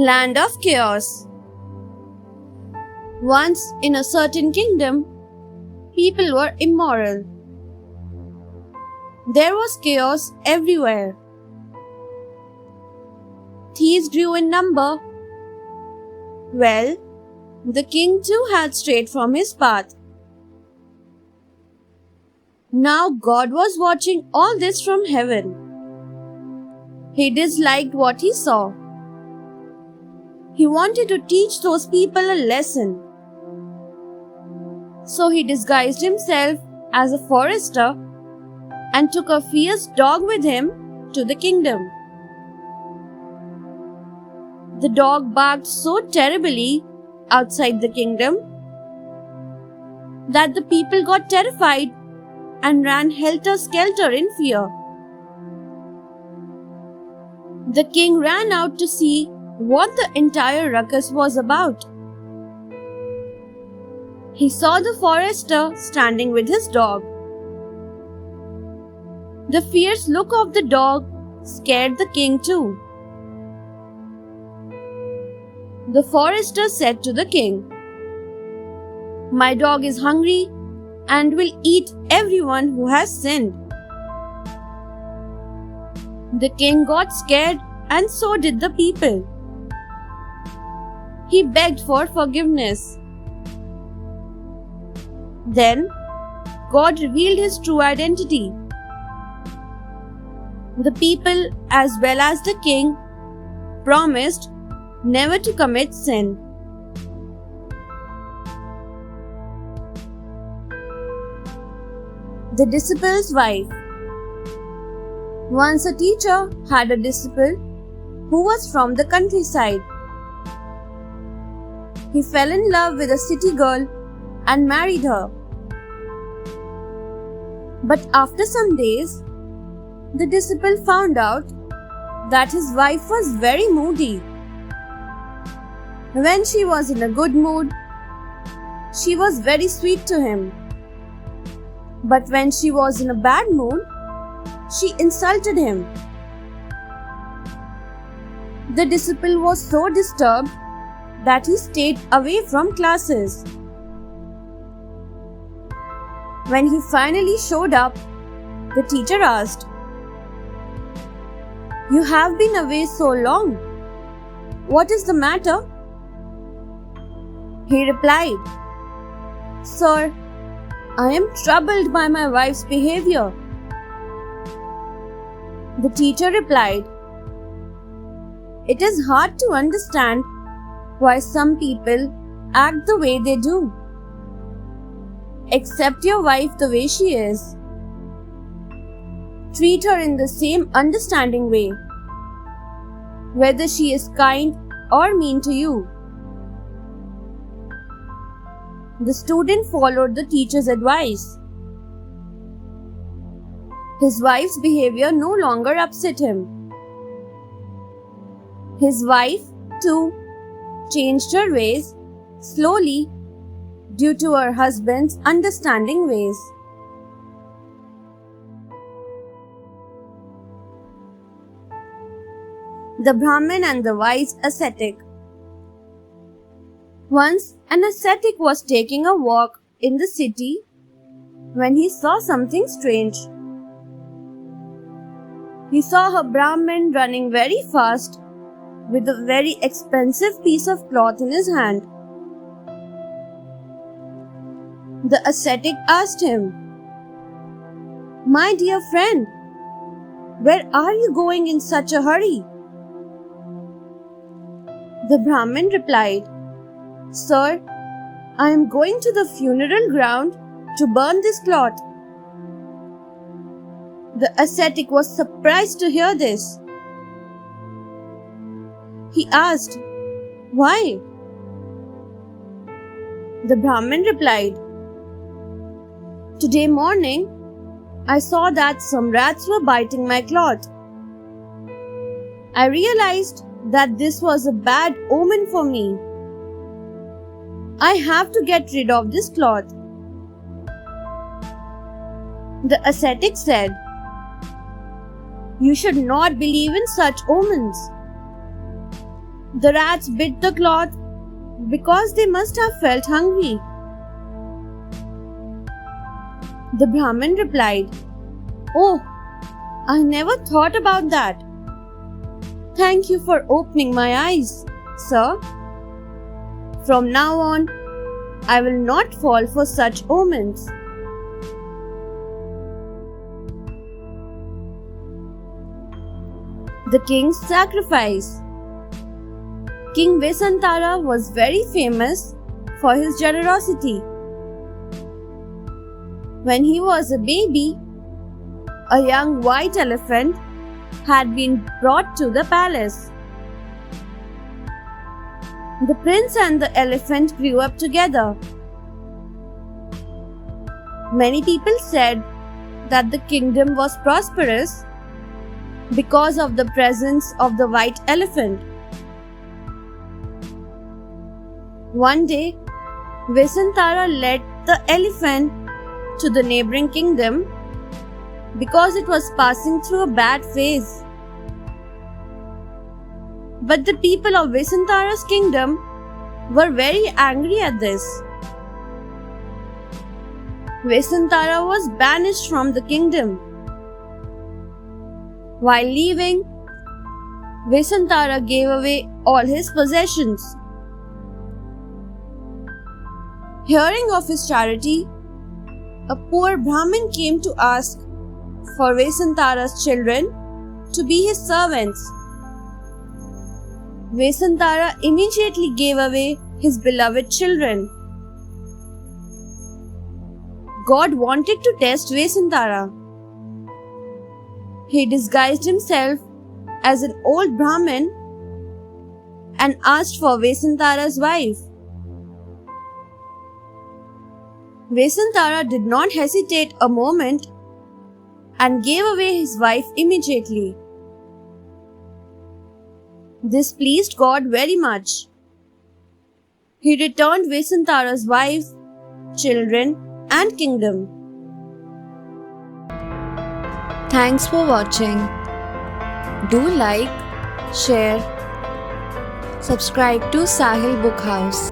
Land of chaos. Once in a certain kingdom, people were immoral. There was chaos everywhere. Thieves grew in number. Well, the king too had strayed from his path. Now God was watching all this from heaven. He disliked what he saw. He wanted to teach those people a lesson. So he disguised himself as a forester and took a fierce dog with him to the kingdom. The dog barked so terribly outside the kingdom that the people got terrified and ran helter-skelter in fear. The king ran out to see what the entire ruckus was about. He saw the forester standing with his dog. The fierce look of the dog scared the king too. The forester said to the king, "My dog is hungry and will eat everyone who has sinned." The king got scared and so did the people. He begged for forgiveness. Then God revealed his true identity. The people, as well as the king, promised never to commit sin. The disciple's wife. Once a teacher had a disciple who was from the countryside. He fell in love with a city girl and married her. But after some days, the disciple found out that his wife was very moody. When she was in a good mood, she was very sweet to him. But when she was in a bad mood, she insulted him. The disciple was so disturbed that he stayed away from classes. When he finally showed up, the teacher asked, "You have been away so long. What is the matter?" He replied, "Sir, I am troubled by my wife's behavior." The teacher replied, "It is hard to understand why some people act the way they do. Accept your wife the way she is. Treat her in the same understanding way, whether she is kind or mean to you." The student followed the teacher's advice. His wife's behavior no longer upset him. His wife, too, changed her ways slowly due to her husband's understanding ways. The Brahmin and the wise ascetic. Once an ascetic was taking a walk in the city when he saw something strange. He saw a Brahmin running very fast with a very expensive piece of cloth in his hand. The ascetic asked him, "My dear friend, where are you going in such a hurry?" The Brahmin replied, "Sir, I am going to the funeral ground to burn this cloth." The ascetic was surprised to hear this. He asked, "Why?" The Brahmin replied, "Today morning, I saw that some rats were biting my cloth. I realized that this was a bad omen for me. I have to get rid of this cloth." The ascetic said, "You should not believe in such omens. The rats bit the cloth because they must have felt hungry. The Brahmin replied, "Oh, I never thought about that. Thank you for opening my eyes, sir. From now on, I will not fall for such omens." The king's sacrifice. King Vesantara was very famous for his generosity. When he was a baby, a young white elephant had been brought to the palace. The prince and the elephant grew up together. Many people said that the kingdom was prosperous because of the presence of the white elephant. One day, Vesantara led the elephant to the neighboring kingdom because it was passing through a bad phase. But the people of Vesantara's kingdom were very angry at this. Vesantara was banished from the kingdom. While leaving, Vesantara gave away all his possessions. Hearing of his charity, a poor Brahmin came to ask for Vesantara's children to be his servants. Vesantara immediately gave away his beloved children. God wanted to test Vesantara. He disguised himself as an old Brahmin and asked for Vesantara's wife. Vesantara did not hesitate a moment and gave away his wife immediately. This pleased God very much. He returned Vesantara's wife, children, and kingdom. Thanks for watching. Do like, share, subscribe to Sahil Book House.